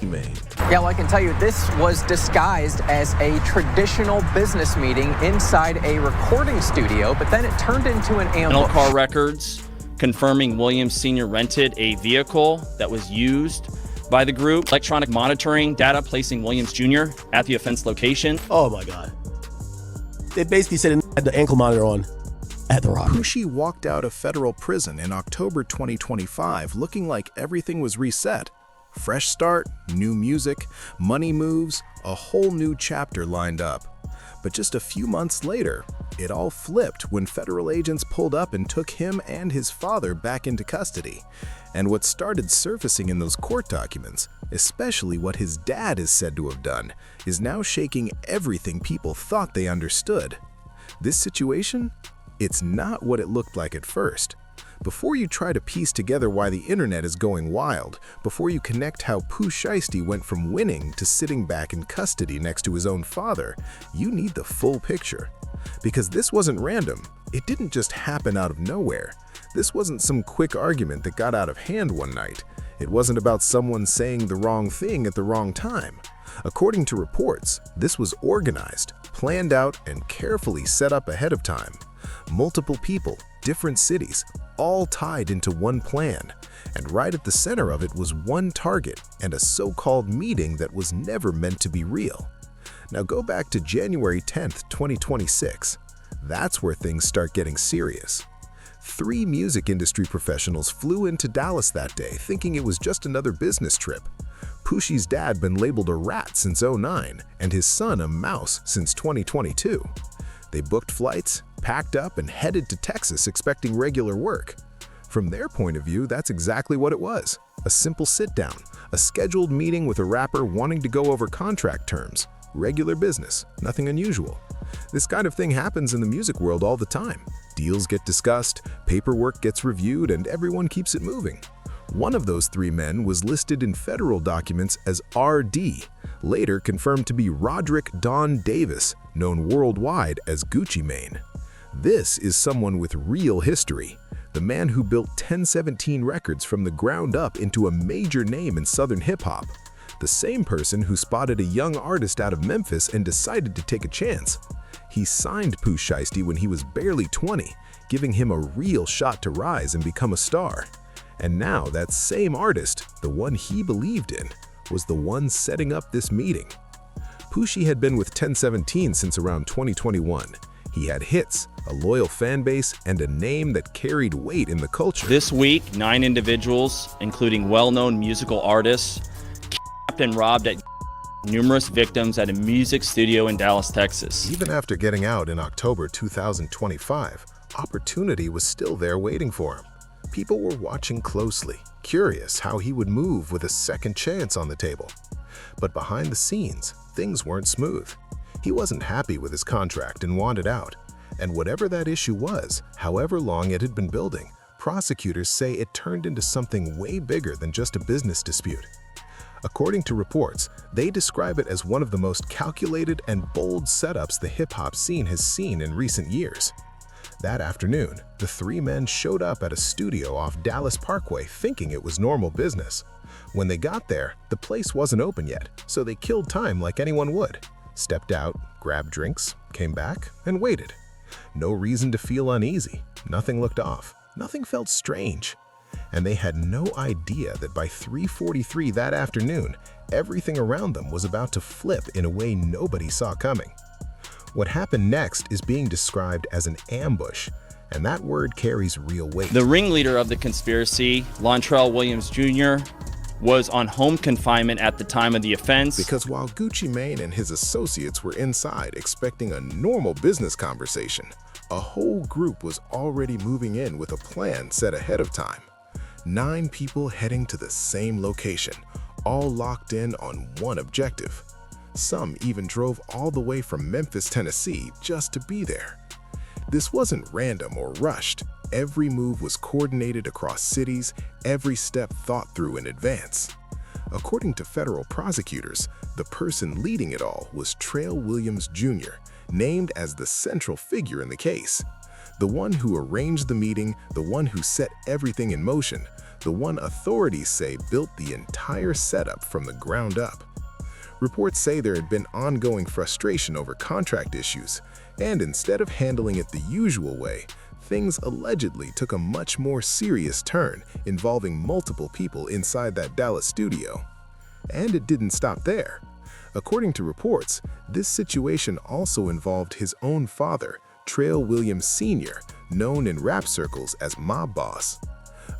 made. Yeah, well, I can tell you this was disguised as a traditional business meeting inside a recording studio, but then it turned into an ambush. Car records confirming Williams Sr. rented a vehicle that was used by the group. Electronic monitoring data placing Williams Jr. at the offense location. Oh my God. They basically said it had the ankle monitor on at the Rock. Pooh walked out of federal prison in October 2025 looking like everything was reset. Fresh start, new music, money moves, a whole new chapter lined up. But just a few months later, it all flipped when federal agents pulled up and took him and his father back into custody. And what started surfacing in those court documents, especially what his dad is said to have done, is now shaking everything people thought they understood. This situation? It's not what it looked like at first. Before you try to piece together why the internet is going wild, before you connect how Pooh Shiesty went from winning to sitting back in custody next to his own father, you need the full picture. Because this wasn't random. It didn't just happen out of nowhere. This wasn't some quick argument that got out of hand one night. It wasn't about someone saying the wrong thing at the wrong time. According to reports, this was organized, planned out, and carefully set up ahead of time. Multiple people, different cities, all tied into one plan. And right at the center of it was one target and a so-called meeting that was never meant to be real. Now go back to January 10th, 2026. That's where things start getting serious. 3 music industry professionals flew into Dallas that day thinking it was just another business trip. Pooh's dad been labeled a rat since '09 and his son a mouse since 2022. They booked flights, packed up, and headed to Texas expecting regular work. From their point of view, that's exactly what it was. A simple sit-down, a scheduled meeting with a rapper wanting to go over contract terms. Regular business, nothing unusual. This kind of thing happens in the music world all the time. Deals get discussed, paperwork gets reviewed, and everyone keeps it moving. One of those 3 men was listed in federal documents as RD, later confirmed to be Roderick Don Davis, known worldwide as Gucci Mane. This is someone with real history, the man who built 1017 Records from the ground up into a major name in Southern hip-hop. The same person who spotted a young artist out of Memphis and decided to take a chance. He signed Pooh Shiesty when he was barely 20, giving him a real shot to rise and become a star. And now that same artist, the one he believed in, was the one setting up this meeting. Pooh had been with 1017 since around 2021. He had hits, a loyal fan base, and a name that carried weight in the culture. This week, 9 individuals, including well-known musical artists, kidnapped and robbed at numerous victims at a music studio in Dallas, Texas. Even after getting out in October 2025, opportunity was still there waiting for him. People were watching closely, curious how he would move with a second chance on the table. But behind the scenes, things weren't smooth. He wasn't happy with his contract and wanted out. And whatever that issue was, however long it had been building, prosecutors say it turned into something way bigger than just a business dispute. According to reports, they describe it as one of the most calculated and bold setups the hip-hop scene has seen in recent years. That afternoon, the 3 men showed up at a studio off Dallas Parkway thinking it was normal business. When they got there, the place wasn't open yet, so they killed time like anyone would. Stepped out, grabbed drinks, came back, and waited. No reason to feel uneasy. Nothing looked off. Nothing felt strange. And they had no idea that by 3:43 that afternoon, everything around them was about to flip in a way nobody saw coming. What happened next is being described as an ambush, and that word carries real weight. The ringleader of the conspiracy, Lontrell Williams Jr., was on home confinement at the time of the offense. Because while Gucci Mane and his associates were inside expecting a normal business conversation, a whole group was already moving in with a plan set ahead of time. 9 people heading to the same location, all locked in on one objective. Some even drove all the way from Memphis, Tennessee, just to be there. This wasn't random or rushed. Every move was coordinated across cities, every step thought through in advance. According to federal prosecutors, the person leading it all was Trail Williams Jr., named as the central figure in the case. The one who arranged the meeting, the one who set everything in motion, the one authorities say built the entire setup from the ground up. Reports say there had been ongoing frustration over contract issues, and instead of handling it the usual way, things allegedly took a much more serious turn involving multiple people inside that Dallas studio. And it didn't stop there. According to reports, this situation also involved his own father, Trail Williams Sr., known in rap circles as Mob Boss.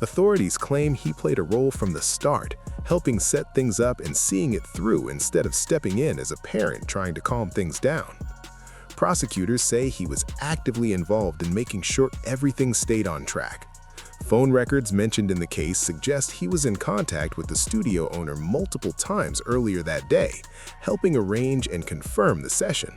Authorities claim he played a role from the start, helping set things up and seeing it through instead of stepping in as a parent trying to calm things down. Prosecutors say he was actively involved in making sure everything stayed on track. Phone records mentioned in the case suggest he was in contact with the studio owner multiple times earlier that day, helping arrange and confirm the session.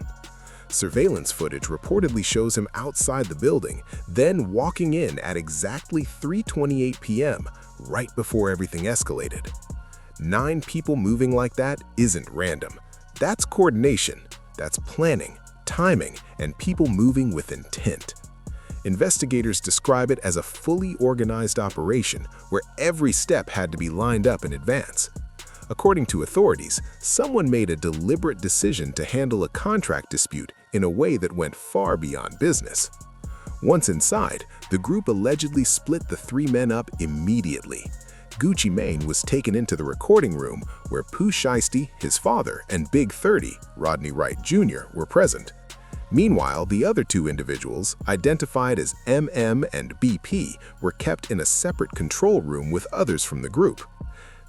Surveillance footage reportedly shows him outside the building, then walking in at exactly 3:28 p.m., right before everything escalated. 9 people moving like that isn't random. That's coordination, that's planning, timing, and people moving with intent. Investigators describe it as a fully organized operation where every step had to be lined up in advance. According to authorities, someone made a deliberate decision to handle a contract dispute in a way that went far beyond business. Once inside, the group allegedly split the 3 men up immediately. Gucci Mane was taken into the recording room where Pooh Shiesty, his father, and Big 30, Rodney Wright Jr., were present. Meanwhile, the other 2 individuals, identified as MM and BP, were kept in a separate control room with others from the group.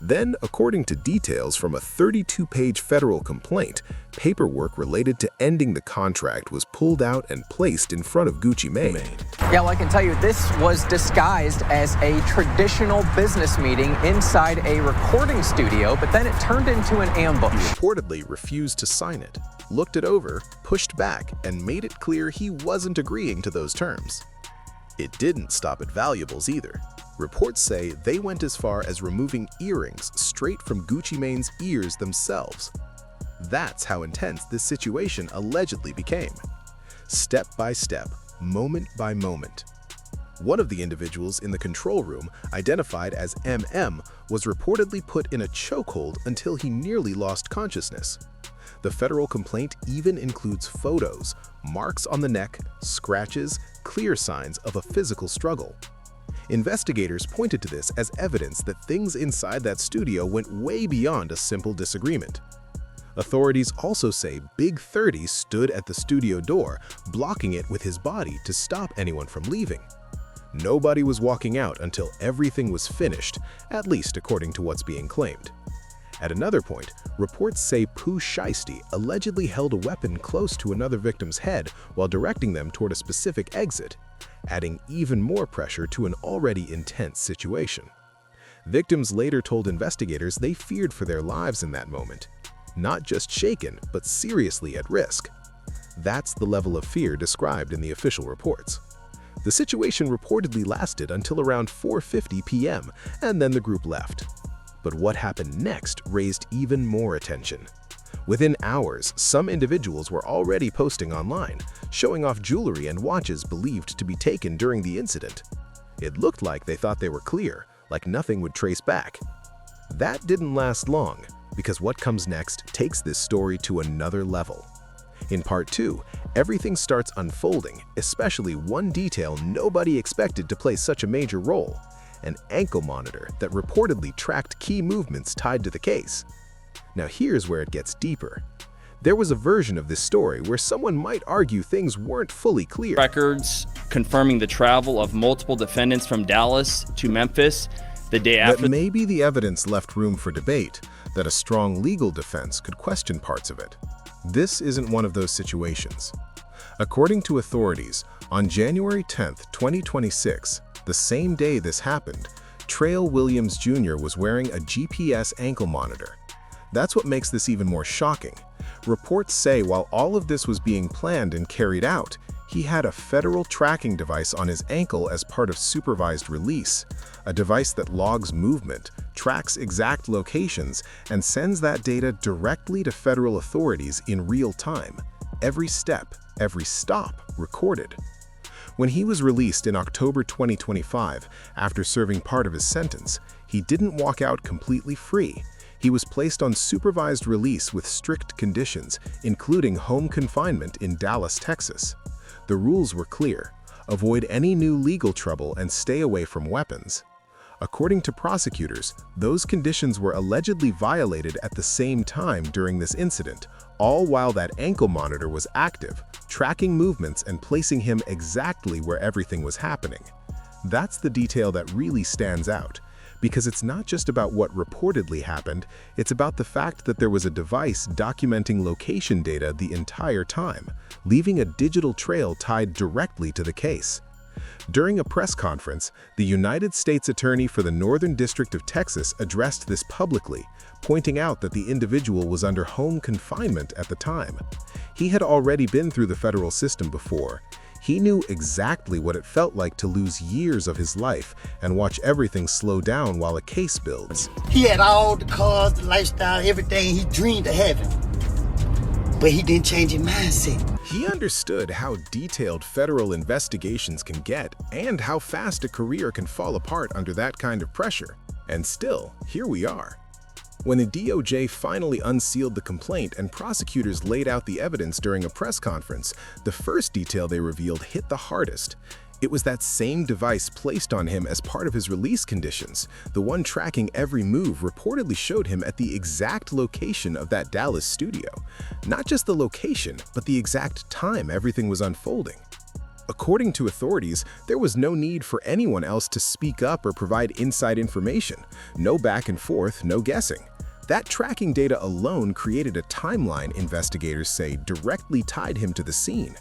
Then, according to details from a 32-page federal complaint, paperwork related to ending the contract was pulled out and placed in front of Gucci Mane. Yeah, well, I can tell you this was disguised as a traditional business meeting inside a recording studio, but then it turned into an ambush. He reportedly refused to sign it, looked it over, pushed back, and made it clear he wasn't agreeing to those terms. It didn't stop at valuables either. Reports say they went as far as removing earrings straight from Gucci Mane's ears themselves. That's how intense this situation allegedly became. Step by step, moment by moment. One of the individuals in the control room, identified as MM, was reportedly put in a chokehold until he nearly lost consciousness. The federal complaint even includes photos, marks on the neck, scratches, clear signs of a physical struggle. Investigators pointed to this as evidence that things inside that studio went way beyond a simple disagreement. Authorities also say Big 30 stood at the studio door, blocking it with his body to stop anyone from leaving. Nobody was walking out until everything was finished, at least according to what's being claimed. At another point, reports say Pooh Shiesty allegedly held a weapon close to another victim's head while directing them toward a specific exit, adding even more pressure to an already intense situation. Victims later told investigators they feared for their lives in that moment, not just shaken, but seriously at risk. That's the level of fear described in the official reports. The situation reportedly lasted until around 4:50 p.m., and then the group left. But what happened next raised even more attention. Within hours, some individuals were already posting online, showing off jewelry and watches believed to be taken during the incident. It looked like they thought they were clear, like nothing would trace back. That didn't last long, because what comes next takes this story to another level. In part 2, everything starts unfolding, especially one detail nobody expected to play such a major role: an ankle monitor that reportedly tracked key movements tied to the case. Now here's where it gets deeper. There was a version of this story where someone might argue things weren't fully clear. Records confirming the travel of multiple defendants from Dallas to Memphis the day after. That maybe the evidence left room for debate, that a strong legal defense could question parts of it. This isn't one of those situations. According to authorities, on January 10, 2026, the same day this happened, Trail Williams Jr. was wearing a GPS ankle monitor. That's what makes this even more shocking. Reports say while all of this was being planned and carried out, he had a federal tracking device on his ankle as part of supervised release, a device that logs movement, tracks exact locations, and sends that data directly to federal authorities in real time. Every step, every stop recorded. When he was released in October 2025, after serving part of his sentence, he didn't walk out completely free. He was placed on supervised release with strict conditions, including home confinement in Dallas, Texas. The rules were clear: avoid any new legal trouble and stay away from weapons. According to prosecutors, those conditions were allegedly violated at the same time during this incident, all while that ankle monitor was active, tracking movements and placing him exactly where everything was happening. That's the detail that really stands out, because it's not just about what reportedly happened, it's about the fact that there was a device documenting location data the entire time, leaving a digital trail tied directly to the case. During a press conference, the United States Attorney for the Northern District of Texas addressed this publicly, pointing out that the individual was under home confinement at the time. He had already been through the federal system before. He knew exactly what it felt like to lose years of his life and watch everything slow down while a case builds. He had all the cars, the lifestyle, everything he dreamed of having. But he didn't change his mindset. He understood how detailed federal investigations can get and how fast a career can fall apart under that kind of pressure. And still, here we are. When the DOJ finally unsealed the complaint and prosecutors laid out the evidence during a press conference, the first detail they revealed hit the hardest. It was that same device placed on him as part of his release conditions. The one tracking every move reportedly showed him at the exact location of that Dallas studio. Not just the location, but the exact time everything was unfolding. According to authorities, there was no need for anyone else to speak up or provide inside information. No back and forth, no guessing. That tracking data alone created a timeline, investigators say, directly tied him to the scene.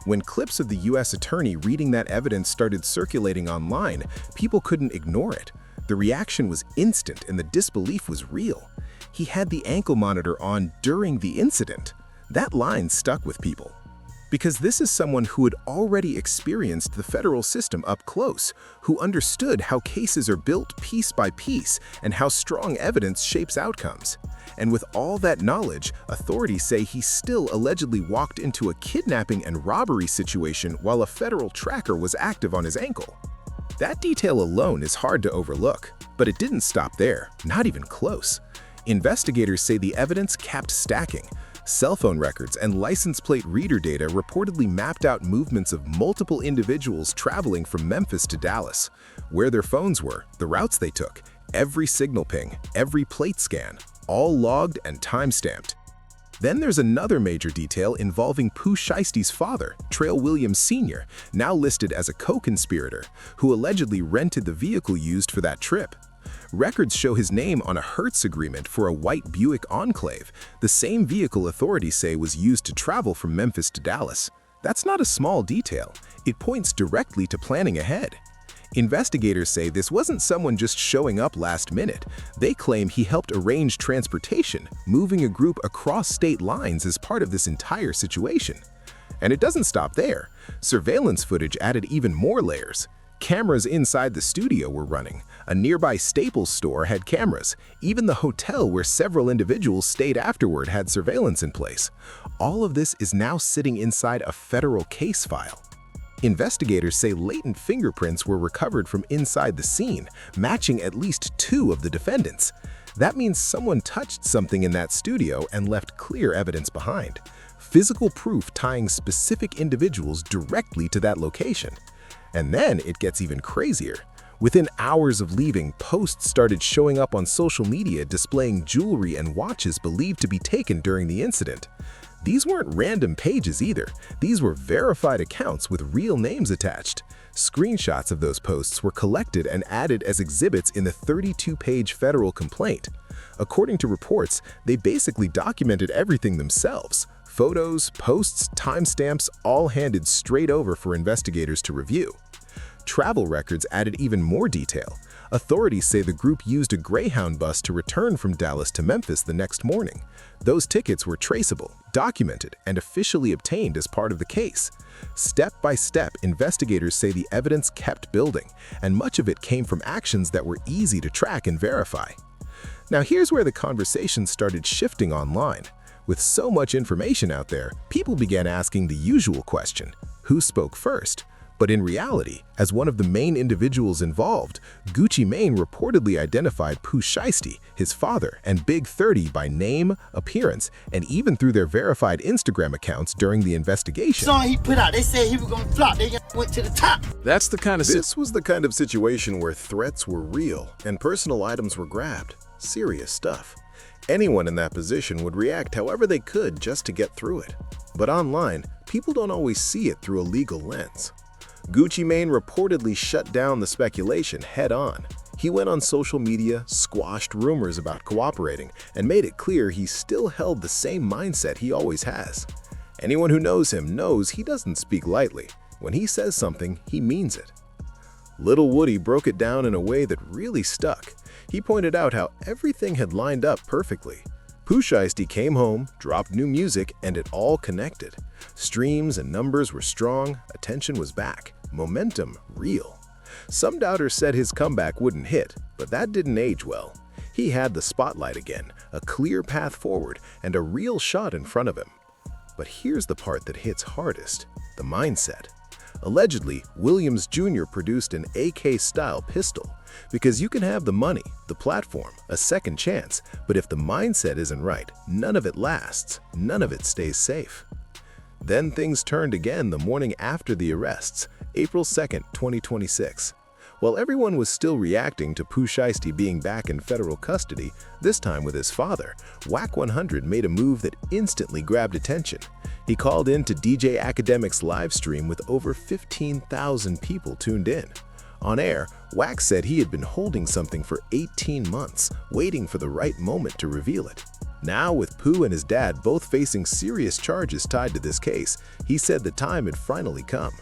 When clips of the U.S. attorney reading that evidence started circulating online, people couldn't ignore it. The reaction was instant and the disbelief was real. He had the ankle monitor on during the incident. That line stuck with people. Because this is someone who had already experienced the federal system up close, who understood how cases are built piece by piece and how strong evidence shapes outcomes. And with all that knowledge, authorities say he still allegedly walked into a kidnapping and robbery situation while a federal tracker was active on his ankle. That detail alone is hard to overlook, but it didn't stop there, not even close. Investigators say the evidence kept stacking. Cell phone records and license plate reader data reportedly mapped out movements of multiple individuals traveling from Memphis to Dallas, where their phones were, the routes they took, every signal ping, every plate scan, all logged and time-stamped. Then there's another major detail involving Pooh Shiesty's father, Trail Williams Sr., now listed as a co-conspirator, who allegedly rented the vehicle used for that trip. Records show his name on a Hertz agreement for a white Buick Enclave, the same vehicle authorities say was used to travel from Memphis to Dallas. That's not a small detail. It points directly to planning ahead. Investigators say this wasn't someone just showing up last minute. They claim he helped arrange transportation, moving a group across state lines as part of this entire situation. And it doesn't stop there. Surveillance footage added even more layers. Cameras inside the studio were running. A nearby Staples store had cameras. Even the hotel where several individuals stayed afterward had surveillance in place. All of this is now sitting inside a federal case file. Investigators say latent fingerprints were recovered from inside the scene, matching at least 2 of the defendants. That means someone touched something in that studio and left clear evidence behind. Physical proof tying specific individuals directly to that location. And then it gets even crazier. Within hours of leaving, posts started showing up on social media displaying jewelry and watches believed to be taken during the incident. These weren't random pages either. These were verified accounts with real names attached. Screenshots of those posts were collected and added as exhibits in the 32-page federal complaint. According to reports, they basically documented everything themselves. Photos, posts, timestamps, all handed straight over for investigators to review. Travel records added even more detail. Authorities say the group used a Greyhound bus to return from Dallas to Memphis the next morning. Those tickets were traceable, documented, and officially obtained as part of the case. Step by step, investigators say the evidence kept building, and much of it came from actions that were easy to track and verify. Now here's where the conversation started shifting online. With so much information out there, people began asking the usual question: who spoke first? But in reality, as one of the main individuals involved, Gucci Mane reportedly identified Pooh Shiesty, his father, and Big 30 by name, appearance, and even through their verified Instagram accounts during the investigation. Song he put out, they said he was gonna flop. They went to the top. This was the kind of situation where threats were real and personal items were grabbed. Serious stuff. Anyone in that position would react however they could just to get through it. But online, people don't always see it through a legal lens. Gucci Mane reportedly shut down the speculation head-on. He went on social media, squashed rumors about cooperating, and made it clear he still held the same mindset he always has. Anyone who knows him knows he doesn't speak lightly. When he says something, he means it. Lil Woody broke it down in a way that really stuck. He pointed out how everything had lined up perfectly. Pooh Shiesty came home, dropped new music, and it all connected. Streams and numbers were strong, attention was back, momentum real. Some doubters said his comeback wouldn't hit, but that didn't age well. He had the spotlight again, a clear path forward, and a real shot in front of him. But here's the part that hits hardest: the mindset. Allegedly, Williams Jr. produced an AK-style pistol, because you can have the money, the platform, a second chance, but if the mindset isn't right, none of it lasts, none of it stays safe. Then things turned again the morning after the arrests, April 2, 2026. While everyone was still reacting to Pooh Shiesty being back in federal custody, this time with his father, Wack 100 made a move that instantly grabbed attention. He called in to DJ Academic's live stream with over 15,000 people tuned in. On air, Wack said he had been holding something for 18 months, waiting for the right moment to reveal it. Now, with Pooh and his dad both facing serious charges tied to this case, he said the time had finally come.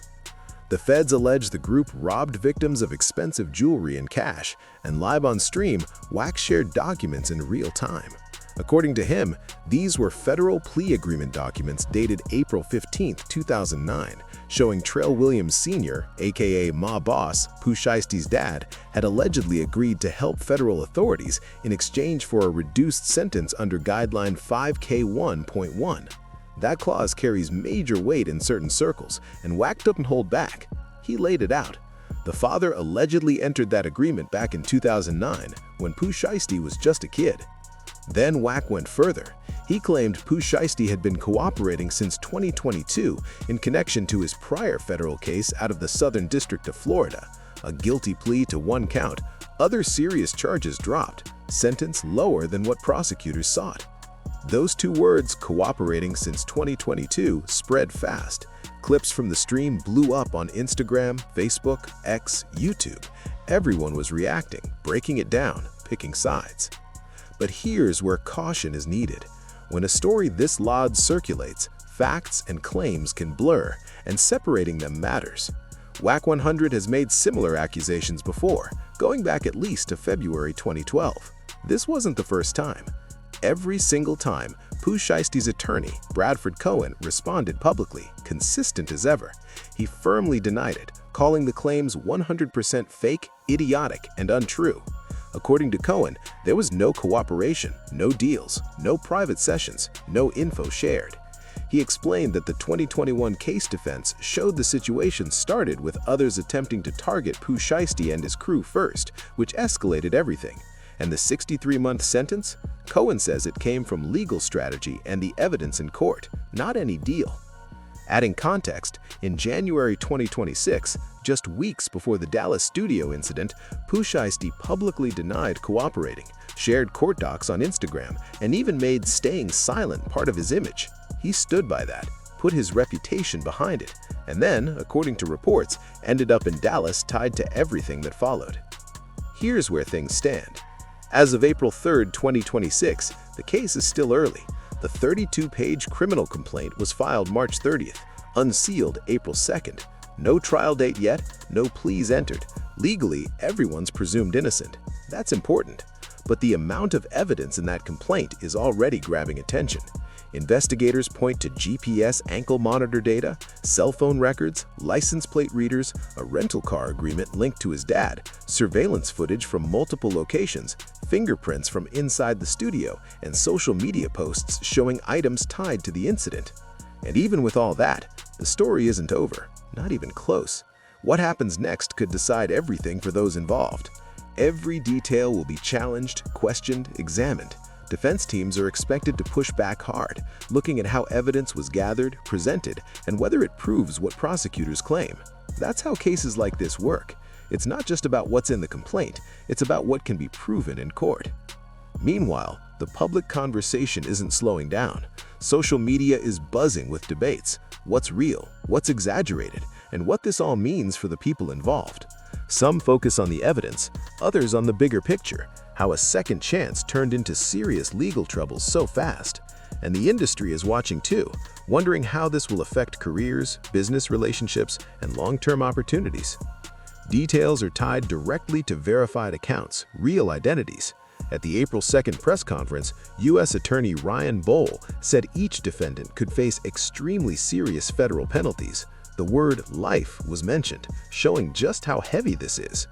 The feds allege the group robbed victims of expensive jewelry and cash, and live on stream, Wack shared documents in real time. According to him, these were federal plea agreement documents dated April 15, 2009, showing Trail Williams Sr., aka Ma Boss, Pooh Shiesty's dad, had allegedly agreed to help federal authorities in exchange for a reduced sentence under Guideline 5K1.1. That clause carries major weight in certain circles, and Wack didn't hold back. He laid it out. The father allegedly entered that agreement back in 2009, when Pooh Shiesty was just a kid. Then Wack went further. He claimed Pooh Shiesty had been cooperating since 2022 in connection to his prior federal case out of the Southern District of Florida. A guilty plea to 1 count, other serious charges dropped, sentence lower than what prosecutors sought. Those 2 words, cooperating since 2022, spread fast. Clips from the stream blew up on Instagram, Facebook, X, YouTube. Everyone was reacting, breaking it down, picking sides. But here's where caution is needed. When a story this large circulates, facts and claims can blur, and separating them matters. Wack 100 has made similar accusations before, going back at least to February 2012. This wasn't the first time. Every single time, Pooh Shiesty's attorney, Bradford Cohen, responded publicly, consistent as ever. He firmly denied it, calling the claims 100% fake, idiotic, and untrue. According to Cohen, there was no cooperation, no deals, no private sessions, no info shared. He explained that the 2021 case defense showed the situation started with others attempting to target Pooh Shiesty and his crew first, which escalated everything. And the 63-month sentence? Cohen says it came from legal strategy and the evidence in court, not any deal. Adding context, in January 2026, just weeks before the Dallas studio incident, Pooh Shiesty publicly denied cooperating, shared court docs on Instagram, and even made staying silent part of his image. He stood by that, put his reputation behind it, and then, according to reports, ended up in Dallas tied to everything that followed. Here's where things stand. As of April 3, 2026, the case is still early. The 32-page criminal complaint was filed March 30th, unsealed April 2nd. No trial date yet, no pleas entered. Legally, everyone's presumed innocent. That's important. But the amount of evidence in that complaint is already grabbing attention. Investigators point to GPS ankle monitor data, cell phone records, license plate readers, a rental car agreement linked to his dad, surveillance footage from multiple locations, fingerprints from inside the studio, and social media posts showing items tied to the incident. And even with all that, the story isn't over, not even close. What happens next could decide everything for those involved. Every detail will be challenged, questioned, examined. Defense teams are expected to push back hard, looking at how evidence was gathered, presented, and whether it proves what prosecutors claim. That's how cases like this work. It's not just about what's in the complaint, it's about what can be proven in court. Meanwhile, the public conversation isn't slowing down. Social media is buzzing with debates. What's real, what's exaggerated, and what this all means for the people involved. Some focus on the evidence, others on the bigger picture, how a second chance turned into serious legal troubles so fast. And the industry is watching too, wondering how this will affect careers, business relationships, and long-term opportunities. Details are tied directly to verified accounts, real identities. At the April 2nd press conference, U.S. Attorney Ryan Bohl said each defendant could face extremely serious federal penalties. The word life was mentioned, showing just how heavy this is.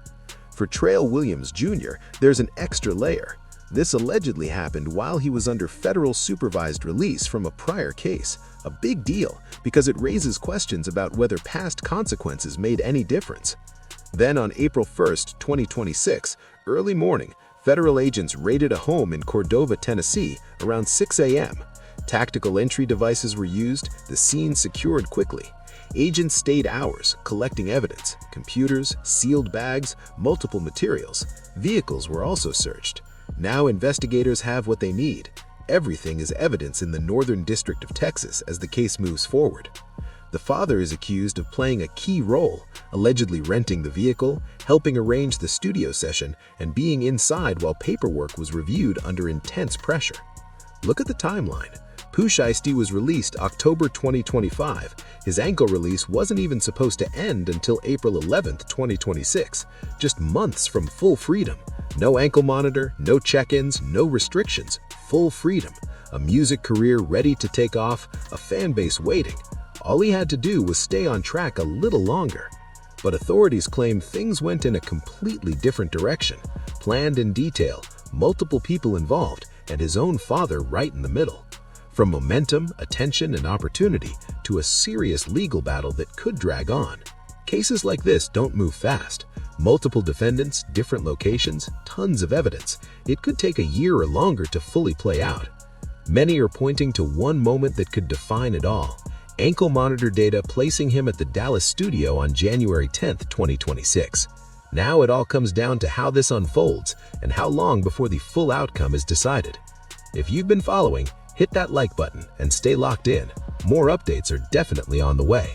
For Trail Williams Jr., there's an extra layer. This allegedly happened while he was under federal supervised release from a prior case, a big deal because it raises questions about whether past consequences made any difference. Then on April 1st, 2026, early morning, federal agents raided a home in Cordova, Tennessee around 6 a.m. Tactical entry devices were used, the scene secured quickly. Agents stayed hours collecting evidence, computers, sealed bags, multiple materials. Vehicles were also searched. Now investigators have what they need. Everything is evidence in the Northern District of Texas as the case moves forward. The father is accused of playing a key role, allegedly renting the vehicle, helping arrange the studio session, and being inside while paperwork was reviewed under intense pressure. Look at the timeline. Pooh Shiesty was released October 2025. His ankle release wasn't even supposed to end until April 11, 2026, just months from full freedom. No ankle monitor, no check-ins, no restrictions, full freedom. A music career ready to take off, a fan base waiting. All he had to do was stay on track a little longer. But authorities claim things went in a completely different direction, planned in detail, multiple people involved, and his own father right in the middle. From momentum, attention, and opportunity to a serious legal battle that could drag on. Cases like this don't move fast. Multiple defendants, different locations, tons of evidence. It could take a year or longer to fully play out. Many are pointing to one moment that could define it all. Ankle monitor data placing him at the Dallas studio on January 10, 2026. Now it all comes down to how this unfolds and how long before the full outcome is decided. If you've been following, hit that like button and stay locked in. More updates are definitely on the way.